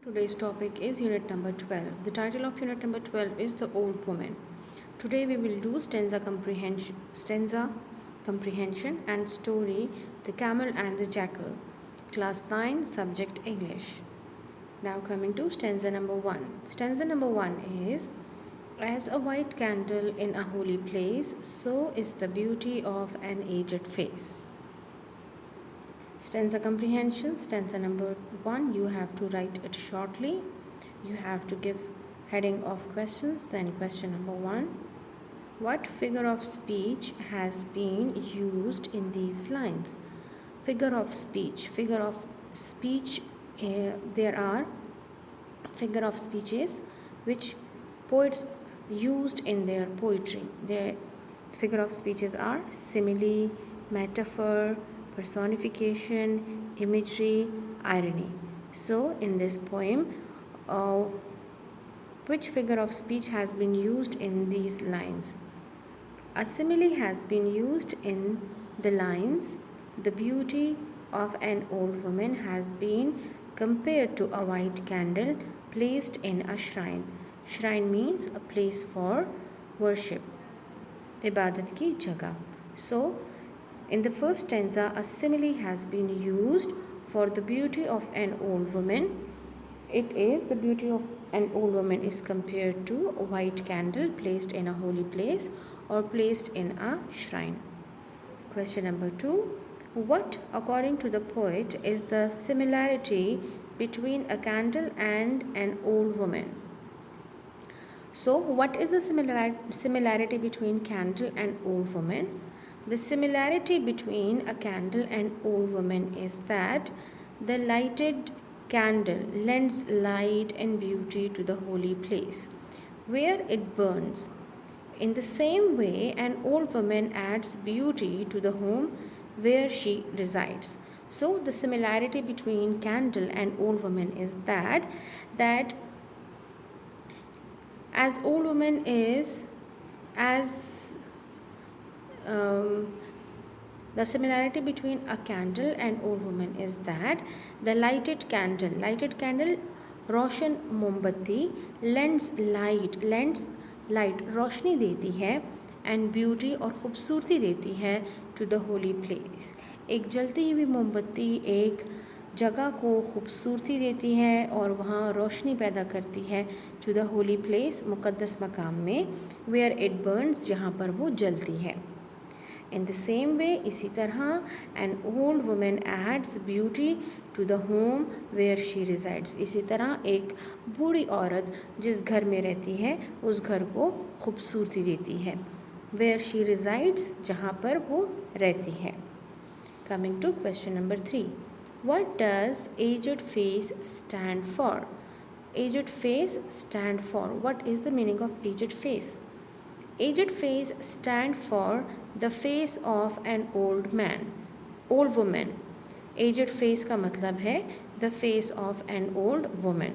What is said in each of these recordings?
Today's topic is unit number 12. The title of unit number 12 is The Old Woman. Today we will do stanza comprehension and story The Camel and the Jackal. Class 9, subject English. Now coming to stanza number 1. Stanza number 1 is as a white candle in a holy place, so is the beauty of an aged face. Stanza comprehension. Stanza number 1, you have to write it shortly. You have to give heading of questions. Then question number 1, what figure of speech has been used in these lines? Figure of speech. There are figure of speeches which poets used in their poetry. The figure of speeches are simile, metaphor, personification, imagery, irony. So, in this poem, which figure of speech has been used in these lines? A simile has been used in the lines, the beauty of an old woman has been compared to a white candle placed in a shrine. Shrine means a place for worship, ibadat ki jagah. So, in the first stanza, a simile has been used for the beauty of an old woman. It is the beauty of an old woman is compared to a white candle placed in a holy place or placed in a shrine. Question number 2. What, according to the poet, is the similarity between a candle and an old woman? So, what is the similarity between candle and old woman? The similarity between a candle and old woman is that the lighted candle lends light and beauty to the holy place where it burns. In the same way, an old woman adds beauty to the home where she resides. So, the similarity between candle and old woman is that as old woman is as the similarity between a candle and old woman is that the lighted candle रोशन मोमबत्ती lends light रोशनी देती है and beauty और ख़ूबसूरती देती है to the holy place. एक जलती हुई मोमबत्ती एक जगह को ख़ूबसूरती देती है और वहाँ रोशनी पैदा करती है to the holy place मुक़द्दस मकाम में where it burns जहाँ पर वो जलती है. In the same way, इसी तरह an old woman adds beauty to the home where she resides. इसी तरह एक बूढ़ी औरत जिस घर में रहती है उस घर को खूबसूरती देती है. Where she resides जहाँ पर वो रहती है. Coming to question number 3. What does aged face stand for? Aged face stand for. What is the meaning of aged face? Aged face stand for the face of an old woman. Aged face का मतलब है the face of an old woman.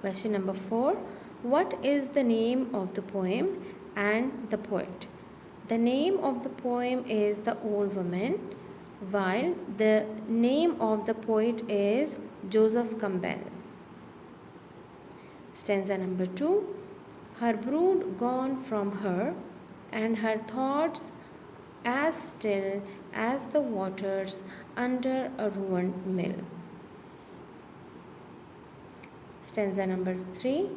Question number 4. What is the name of the poem and the poet? The name of the poem is The Old Woman, while the name of the poet is Joseph Campbell. Stanza number 2. Her brood gone from her, and her thoughts as still as the waters under a ruined mill. Stanza number 3.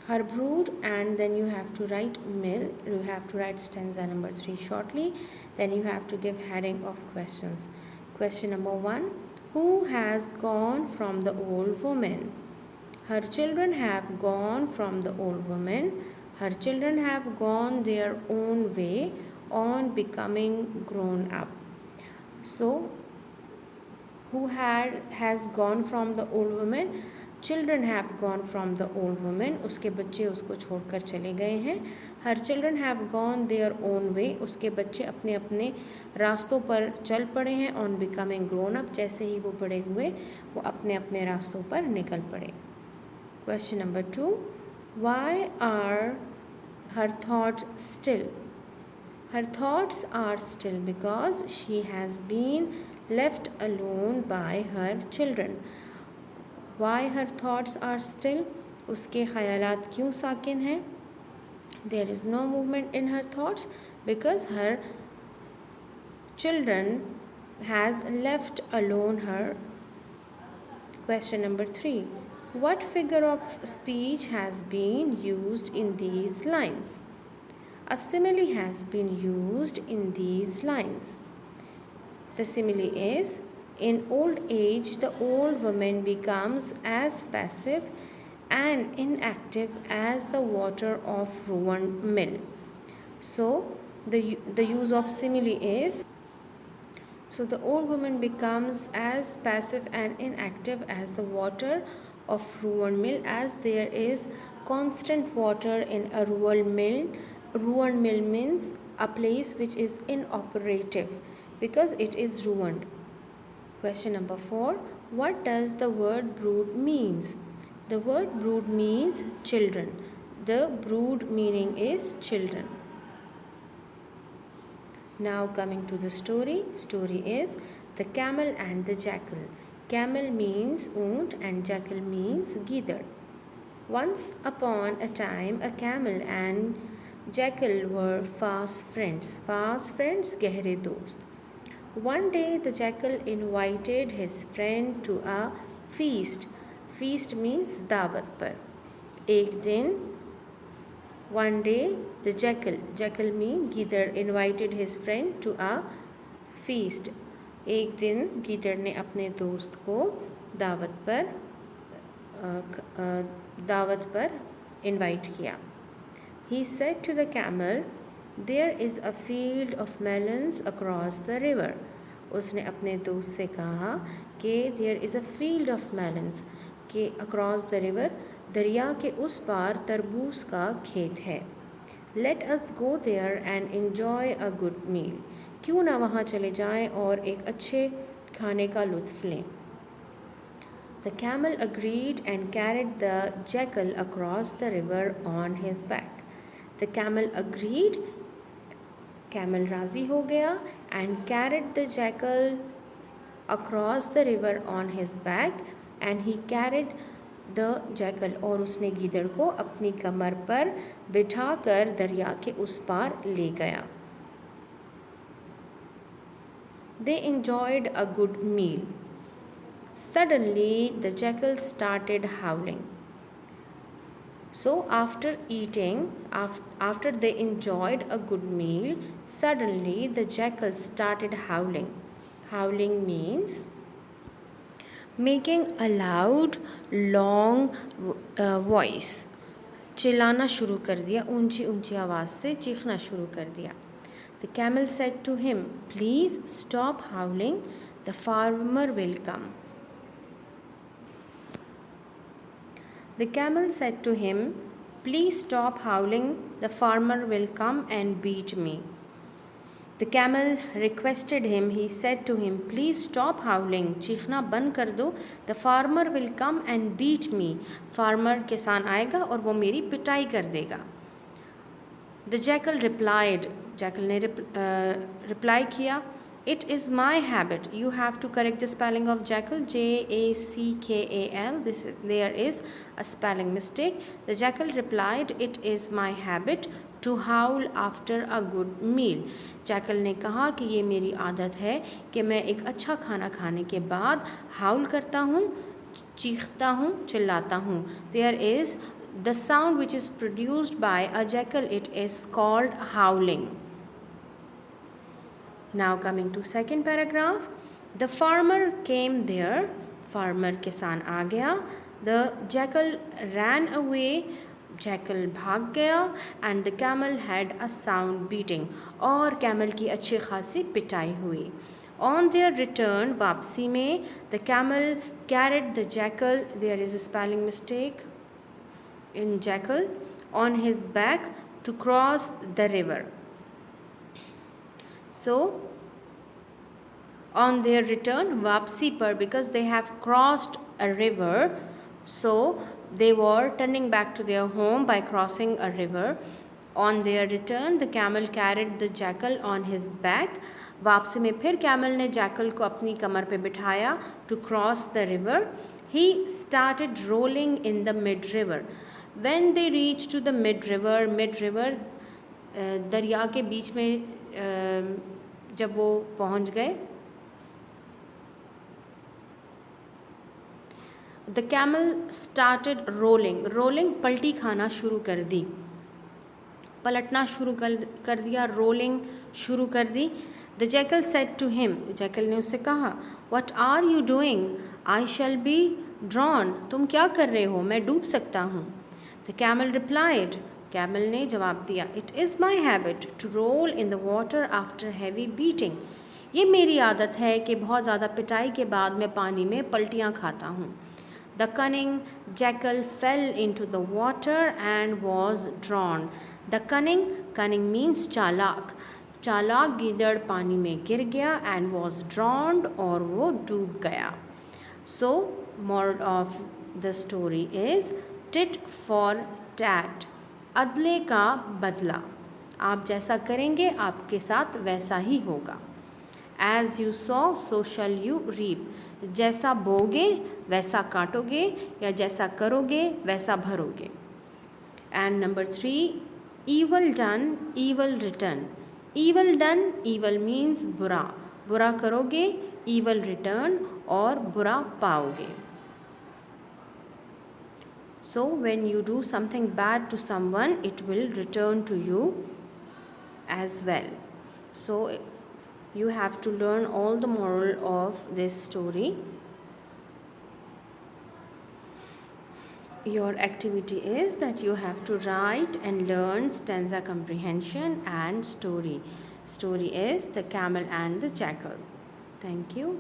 Her brood, and then you have to write mill. You have to write stanza number 3 shortly. Then you have to give heading of questions. Question number 1. Who has gone from the old woman? Her children have gone from the old woman. Her children have gone their own way on becoming grown up. So, who has gone from the old woman? Children have gone from the old woman. उसके बच्चे उसको छोड़कर चले गए हैं. Her children have gone their own way. उसके बच्चे अपने अपने रास्तों पर चल पड़े हैं on becoming grown up. जैसे ही वो बड़े हुए वो अपने अपने रास्तों पर निकल पड़े. Question number 2. Why are her thoughts still? Her thoughts are still because she has been left alone by her children. Why her thoughts are still? उसके ख़यालात क्यों साकिन हैं? There is no movement in her thoughts because her children has left alone her. Question number 3. What figure of speech has been used in these lines? A simile has been used in these lines. The simile is, in old age, the old woman becomes as passive and inactive as the water of ruined mill. So, the use of simile is, so the old woman becomes as passive and inactive as the water of ruined mill, as there is constant water in a ruined mill. Ruined mill means a place which is inoperative because it is ruined. Question number 4. What does the word brood means? The word brood means children. The brood meaning is children. Now coming to the story. Story is The Camel and the Jackal. Camel means ऊंट and jackal means गीदड़. Once upon a time, a camel and jackal were fast friends. Fast friends, गहरे दोस्त. One day the jackal invited his friend to a feast. Feast means दावत पर. एक दिन, one day the jackal means गीदड़, invited his friend to a feast. एक दिन गीदड़ ने अपने दोस्त को दावत पर इनवाइट किया. He said to the camel, there is a field of melons across the river. उसने अपने दोस्त से कहा कि there is a field of melons, कि across the river, दरिया के उस पार तरबूज का खेत है. Let us go there and enjoy a good meal. क्यों ना वहाँ चले जाएं और एक अच्छे खाने का लुत्फ़ लें. The camel agreed and carried the jackal across the river on his back. The camel agreed, camel राज़ी हो गया, and carried the jackal across the river on his back, and he carried the jackal, और उसने गीदड़ को अपनी कमर पर बिठाकर दरिया के उस पार ले गया. They enjoyed a good meal. Suddenly, the jackal started howling. So, after eating, after they enjoyed a good meal, suddenly the jackal started howling. Howling means making a loud, long voice. चिल्लाना शुरू कर दिया, ऊंची ऊंची आवाज़ से चीखना शुरू कर दिया. The camel said to him, please stop howling, the farmer will come. The camel said to him, please stop howling, the farmer will come and beat me. The camel requested him, he said to him, please stop howling, चीखना बंद कर दो, the farmer will come and beat me. Farmer किसान आएगा और वो मेरी पिटाई कर देगा. The jackal replied, jackal ने reply किया, it is my habit. You have to correct the spelling of jackal, Jackal. There is a spelling mistake. The jackal replied, it is my habit to howl after a good meal. jackal ने कहा कि ये मेरी आदत है कि मैं एक अच्छा खाना खाने के बाद हाउल करता हूँ, चीखता हूँ, चिल्लाता हूँ. There is the sound which is produced by a jackal, it is called howling. Now coming to second paragraph. The farmer came there. Farmer किसान आ गया. The jackal ran away. Jackal भाग गया. And the camel had a sound beating. और camel की अच्छी खासी पिटाई हुई. On their return, वापसी में, the camel carried the jackal, there is a spelling mistake in jackal, on his back to cross the river. So, on their return, वापसी पर, because they have crossed a river, so they were turning back to their home by crossing a river. On their return, the camel carried the jackal on his back वापसी में फिर camel ने jackal को अपनी कमर पे बिठाया to cross the river. He started rolling in the mid river. When they reach to the mid river दरिया के बीच में जब वो पहुंच गए, द कैमल स्टार्टेड रोलिंग पलटी खाना शुरू कर दी, पलटना शुरू कर दिया, रोलिंग शुरू कर दी. The jackal said to him, jackal ने उससे कहा, what are you doing, I shall be drown, तुम क्या कर रहे हो, मैं डूब सकता हूँ. द कैमल रिप्लाइड, कैमल ने जवाब दिया, it is my habit to roll in the water after heavy beating, ये मेरी आदत है कि बहुत ज़्यादा पिटाई के बाद मैं पानी में पलटियाँ खाता हूँ. The cunning jackal fail into the water and was drawn. The cunning means चालाक, चालाक गीदड़ पानी में गिर गया, एंड वॉज ड्रॉन्ड और वो डूब गया. So moral of the story is tit for tat, अदले का बदला, आप जैसा करेंगे आपके साथ वैसा ही होगा. As you sow so shall you reap, जैसा बोगे वैसा काटोगे, या जैसा करोगे वैसा भरोगे. And number 3, evil done evil return. Evil done, evil means बुरा, बुरा करोगे, ईवल रिटर्न और बुरा पाओगे. So when you do something bad to someone, it will return to you as well. So you have to learn all the moral of this story. Your activity is that you have to write and learn stanza comprehension and story. Story is The Camel and the Jackal. Thank you.